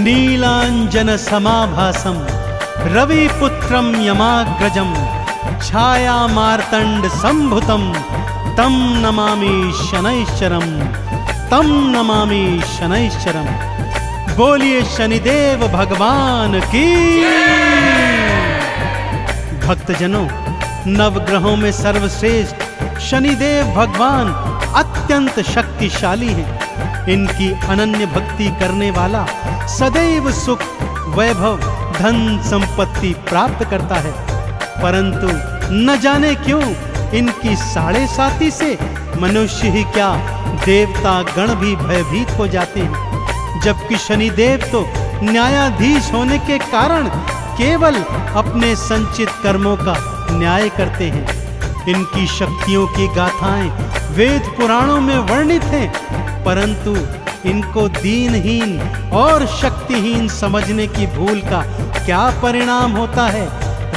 नीलांजन समाभासम रविपुत्रम यमाग्रजम छाया मार्तंड संभुतम तम नमामि शनैश्चरम तम नमामि शनैश्चरम। बोलिए शनिदेव भगवान की। भक्तजनों, नवग्रहों में सर्वश्रेष्ठ शनिदेव भगवान अत्यंत शक्तिशाली हैं। इनकी अनन्य भक्ति करने वाला सदैव सुख, वैभव, धन संपत्ति प्राप्त करता है। परंतु न जाने क्यों इनकी साढ़े साती से मनुष्य ही क्या देवता गण भी भयभीत हो जाते हैं। जबकि शनिदेव तो न्यायाधीश होने के कारण केवल अपने संचित कर्मों का न्याय करते हैं। इनकी शक्तियों की गाथाएं वेद पुराणों में वर्णित हैं, परंतु इनको दीनहीन और शक्तिहीन समझने की भूल का क्या परिणाम होता है,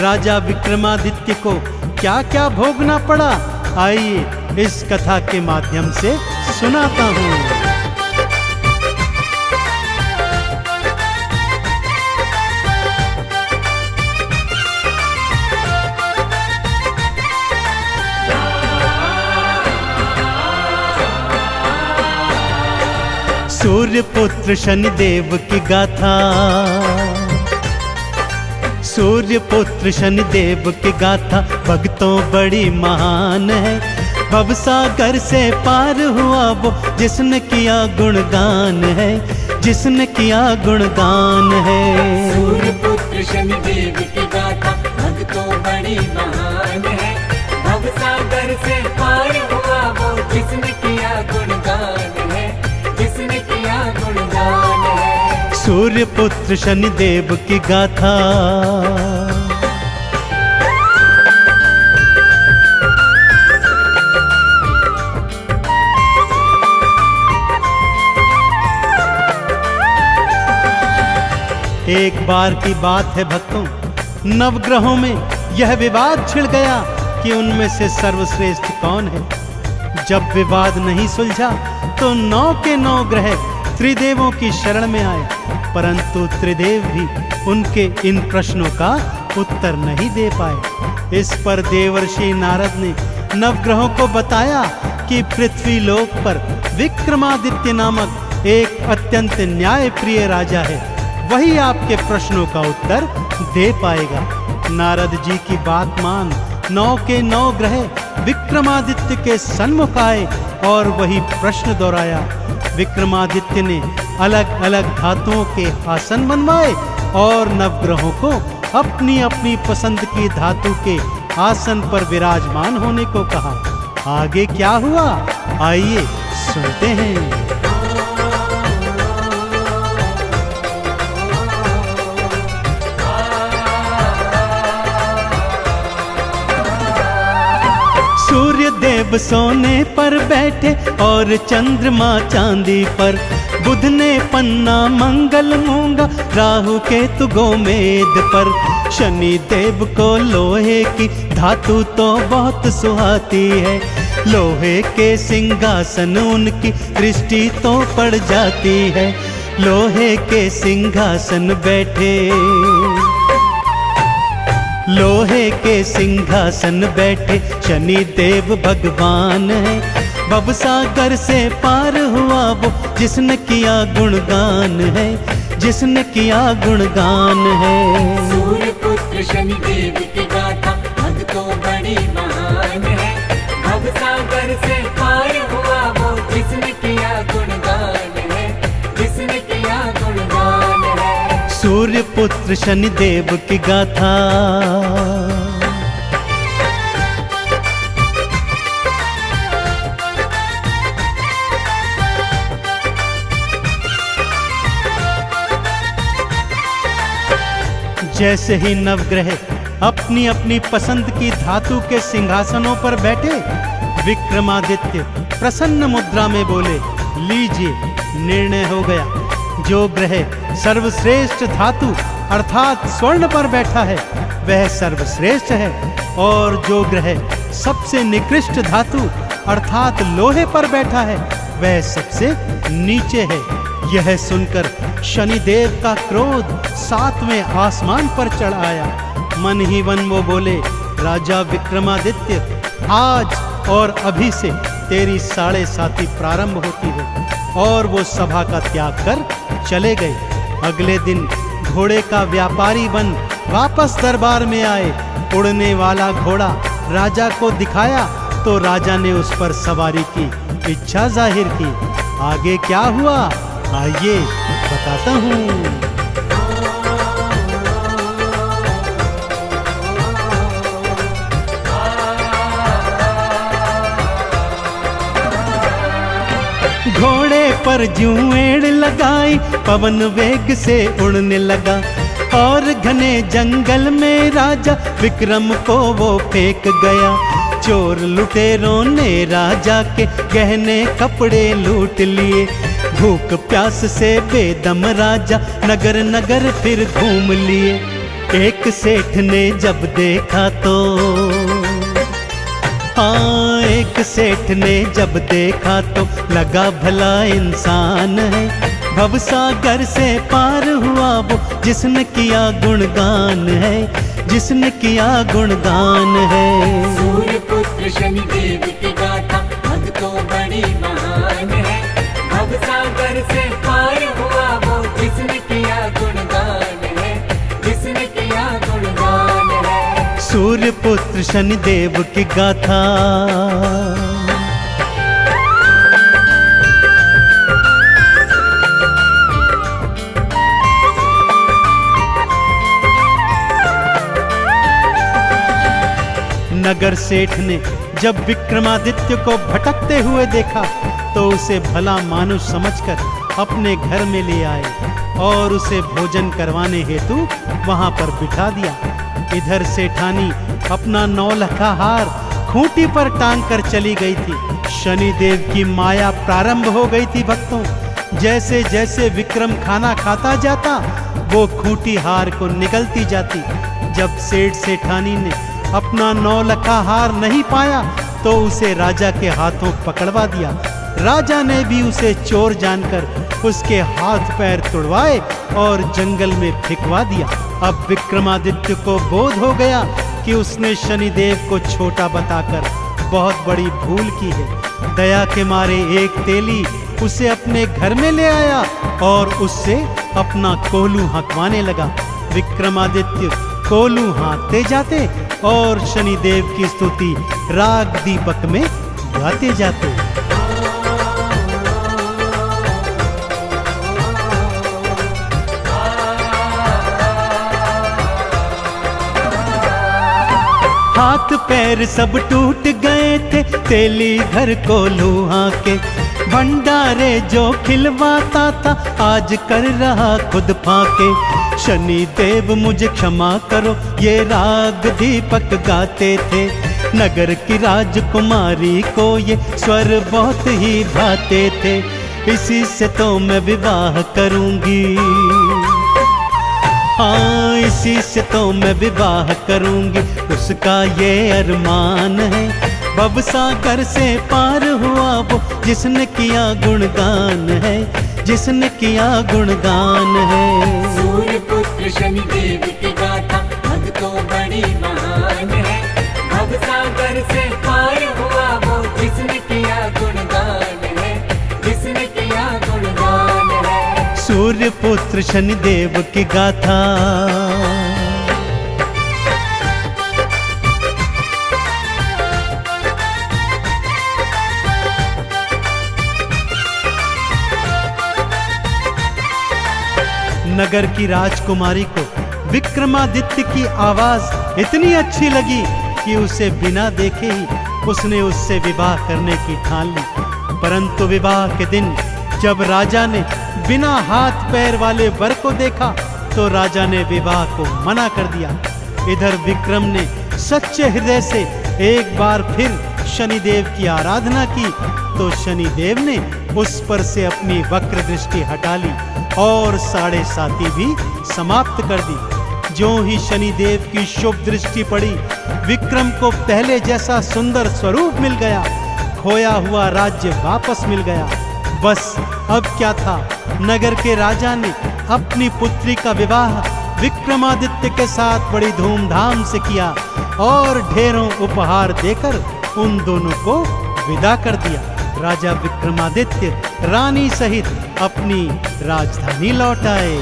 राजा विक्रमादित्य को क्या क्या भोगना पड़ा, आइए इस कथा के माध्यम से सुनाता हूं। सूर्य पुत्र शनिदेव की गाथा। सूर्य पुत्र शनिदेव की गाथा भक्तों बड़ी महान है। भवसागर से पार हुआ वो जिसने किया गुणगान है, जिसने किया गुणगान है। सूर्य पुत्र शनिदेव की गाथा भक्तों बड़ी महान है। भवसागर से पार हुआ वो जिसने किया गुणगान है, जिसने किया गुणगान है। सूर्य पुत्र शनिदेव की गाथा। एक बार की बात है भक्तों, नवग्रहों में यह विवाद छिड़ गया कि उनमें से सर्वश्रेष्ठ कौन है। जब विवाद नहीं सुलझा तो 9 के 9 ग्रह त्रिदेवों की शरण में आए, परंतु त्रिदेव भी उनके इन प्रश्नों का उत्तर नहीं दे पाए। इस पर देवर्षि नारद ने नवग्रहों को बताया कि पृथ्वी लोक पर विक्रमादित्य नामक एक अत्यंत न्यायप्रिय राजा है, वही आपके प्रश्नों का उत्तर दे पाएगा। नारद जी की बात मान 9 के 9 ग्रह विक्रमादित्य के सन्मुख आए और वही प्रश्न दोहराया। विक्रमादित्य ने अलग अलग धातुओं के आसन बनवाए और नवग्रहों को अपनी अपनी पसंद की धातु के आसन पर विराजमान होने को कहा। आगे क्या हुआ, आइए सुनते हैं। सूर्य देव सोने पर बैठे और चंद्रमा चांदी पर। बुध ने पन्ना मंगल मूंगा, राहु केतु गोमेद पर। शनि देव को लोहे की धातु तो बहुत सुहाती है। लोहे के सिंहासन उनकी दृष्टि तो पड़ जाती है। लोहे के सिंहासन बैठे, लोहे के सिंहासन बैठे शनि देव भगवान है। भवसागर से पार हुआ वो जिसने किया गुणगान है, जिसने किया गुणगान है। सूर्य पुत्र शनिदेव की गाथा भक्तों बड़ी महान है। भवसागर से पार हुआ वो जिसने किया गुणगान है, जिसने किया गुणगान है। सूर्य पुत्र शनिदेव की गाथा। जैसे ही नवग्रह अपनी अपनी पसंद की धातु के सिंहासनों पर बैठे, विक्रमादित्य प्रसन्न मुद्रा में बोले, लीजिए निर्णय हो गया। जो ग्रह सर्वश्रेष्ठ धातु अर्थात स्वर्ण पर बैठा है वह सर्वश्रेष्ठ है, और जो ग्रह सबसे निकृष्ट धातु अर्थात लोहे पर बैठा है वह सबसे नीचे है। यह सुनकर शनिदेव का क्रोध 7वें आसमान पर चढ़ आया। मन ही मन वो बोले, राजा विक्रमादित्य, आज और अभी से तेरी 7.5 प्रारंभ होती है। और वो सभा का त्याग कर चले गए। अगले दिन घोड़े का व्यापारी बन वापस दरबार में आए। उड़ने वाला घोड़ा राजा को दिखाया तो राजा ने उस पर सवारी की इच्छा जाहिर की। आगे क्या हुआ, आइए बताता हूँ। घोड़े पर जुएड़ लगाई, पवन वेग से उड़ने लगा। और घने जंगल में राजा विक्रम को वो फेंक गया। चोर लुटेरों ने राजा के गहने कपड़े लूट लिए। भूख प्यास से बेदम राजा नगर नगर फिर घूम लिए। एक सेठ ने जब देखा तो, हाँ, एक सेठ ने जब देखा तो लगा भला इंसान है। भवसागर से पार हुआ वो जिसने किया गुणगान है, जिसने किया गुणगान है। सूर्य पुत्र शनिदेव की गाथा भक्तों बड़ी महान है। भवसागर से पार हुआ वो जिसने किया गुणगान है, जिसने किया गुणगान है। सूर्य पुत्र शनिदेव की गाथा। नगर सेठ ने जब विक्रमादित्य को भटकते हुए देखा तो उसे भला मानुष समझकर अपने घर में ले आए और उसे भोजन करवाने हेतु वहां पर बिठा दिया। इधर सेठानी अपना 9 हार खूंटी पर टांग कर चली गई थी। शनिदेव की माया प्रारंभ हो गई थी भक्तों। जैसे जैसे विक्रम खाना खाता जाता वो खूंटी हार को निगलती जाती। जब सेठ सेठानी ने अपना 9 हार नहीं पाया तो उसे राजा के हाथों पकड़वा दिया। राजा ने भी उसे चोर जानकर उसके हाथ पैर तुड़वाए और जंगल में फेंकवा दिया। अब विक्रमादित्य को बोध हो गया कि उसने शनिदेव को छोटा बताकर बहुत बड़ी भूल की है। दया के मारे एक तेली उसे अपने घर में ले आया और उससे अपना कोलू हाँकवाने लगा। विक्रमादित्य कोलू हाँकते जाते और शनिदेव की स्तुति राग दीपक में गाते जाते। हाथ पैर सब टूट गए थे तेली घर कोलू हाँके। भंडारे जो खिलवाता था आज कर रहा खुद फाके। शनिदेव मुझे क्षमा करो ये राग दीपक गाते थे। नगर की राजकुमारी को ये स्वर बहुत ही भाते थे। इसी से तो मैं विवाह करूंगी, हाँ इसी से तो मैं विवाह करूंगी। उसका ये अरमान है भवसागर से पार हुआ वो जिसने किया गुणगान है, जिसने किया गुणगान है। सूर्य पुत्र शनिदेव की गाथा भक्तों बड़ी महान है। भवसागर से पार हुआ वो जिसने किया गुणगान है, जिसने किया गुणगान है। सूर्य पुत्र शनिदेव की गाथा। नगर की राजकुमारी को विक्रमादित्य की आवाज इतनी अच्छी लगी कि उसे बिना देखे ही उसने उससे विवाह करने की ठान ली। परंतु विवाह के दिन जब राजा ने बिना हाथ पैर वाले वर को देखा तो राजा ने विवाह को मना कर दिया। इधर विक्रम ने सच्चे हृदय से एक बार फिर शनिदेव की आराधना की तो शनिदेव ने उस पर से अपनी वक्र दृष्टि हटा ली और 7.5 भी समाप्त कर दी। जो ही शनिदेव की शुभ दृष्टि पड़ी विक्रम को पहले जैसा सुंदर स्वरूप मिल गया। खोया हुआ राज्य वापस मिल गया। बस अब क्या था, नगर के राजा ने अपनी पुत्री का विवाह विक्रमादित्य के साथ बड़ी धूमधाम से किया और ढेरों उपहार देकर उन दोनों को विदा कर दिया। राजा विक्रमादित्य रानी सहित अपनी राजधानी लौट आए।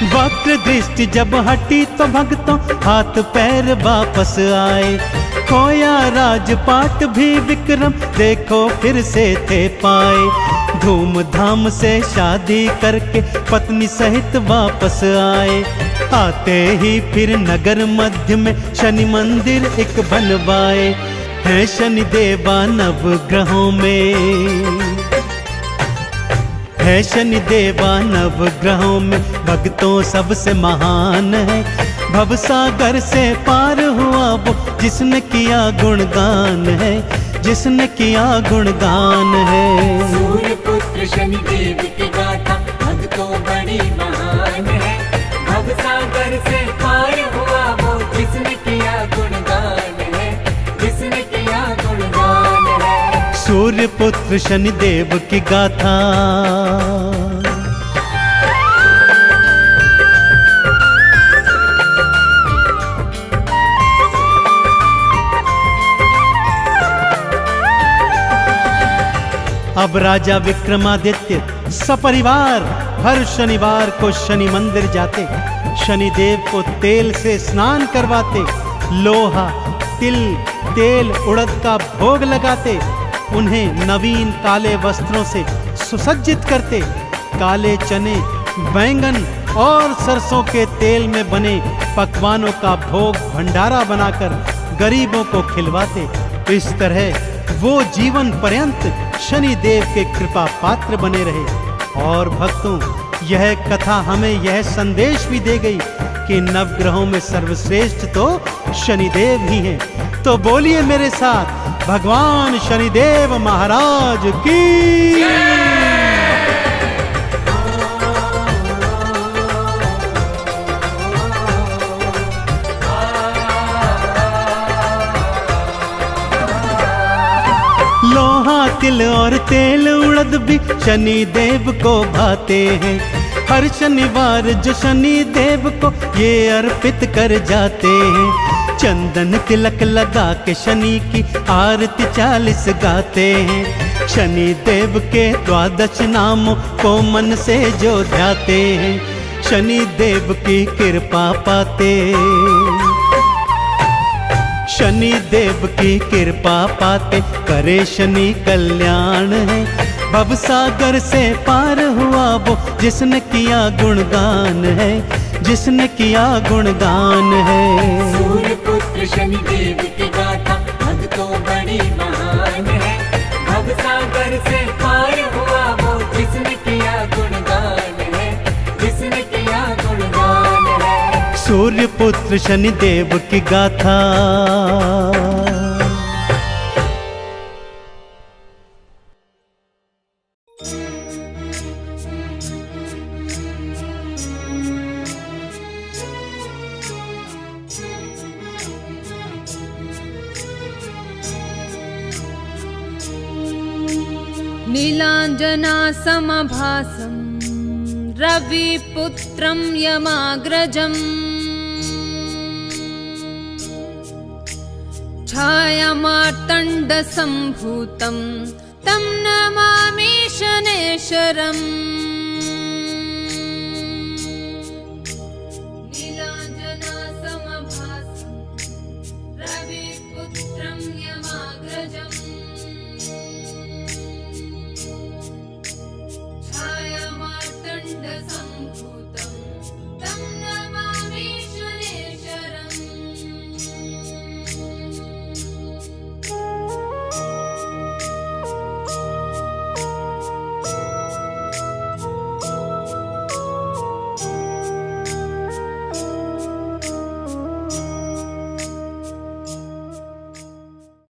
वक्र दृष्टि जब हटी तो भक्तों हाथ पैर वापस आए। खोया राजपाट भी विक्रम देखो फिर से थे पाए। धूमधाम से शादी करके पत्नी सहित वापस आए। आते ही फिर नगर मध्य में शनि मंदिर एक बनवाए। है शनि देवा नवग्रहों में, है शनि देवा नवग्रहों में भक्तों सबसे महान है। भवसागर से पार हुआ वो जिसने किया गुणगान है, जिसने किया गुणगान है। सूर्य पुत्र शनि देव की गाथा भक्तों बड़ी महान है। भवसागर से पार हुआ वो जिसने किया गुणगान है, जिसने किया गुणगान है। सूर्य पुत्र शनि देव की गाथा। अब राजा विक्रमादित्य सपरिवार हर शनिवार को शनि मंदिर जाते, शनि देव को तेल से स्नान करवाते, लोहा तिल तेल उड़द का भोग लगाते, उन्हें नवीन काले वस्त्रों से सुसज्जित करते, काले चने बैंगन और सरसों के तेल में बने पकवानों का भोग भंडारा बनाकर गरीबों को खिलवाते। इस तरह वो जीवन पर्यंत शनि देव के कृपा पात्र बने रहे। और भक्तों, यह कथा हमें यह संदेश भी दे गई कि नवग्रहों में सर्वश्रेष्ठ तो शनिदेव ही हैं। तो बोलिए मेरे साथ भगवान शनिदेव महाराज की। लोहा तिल और तेल उड़द भी शनि देव को भाते हैं। हर शनिवार जो शनि देव को ये अर्पित कर जाते हैं। चंदन तिलक लगा के शनि की आरती 40 गाते हैं। शनि देव के 12 नामों को मन से जो ध्याते हैं, शनि देव की कृपा पाते। शनि देव की कृपा पाते करे शनि कल्याण है। भवसागर से पार हुआ वो जिसने किया गुणगान है, जिसने किया गुणगान है। सूर्य पुत्र शनि देव की गाथा भक्तों बड़ी महान है। भवसागर से पार हुआ वो जिसने किया गुणगान है, जिसने किया गुणगान है। सूर्य पुत्र शनि देव की गाथा। नीलाञ्जना समभासं रविपुत्रं यमाग्रजम् छायामार्तण्डसम्भूतं तं नमामि शनेश्वरम्।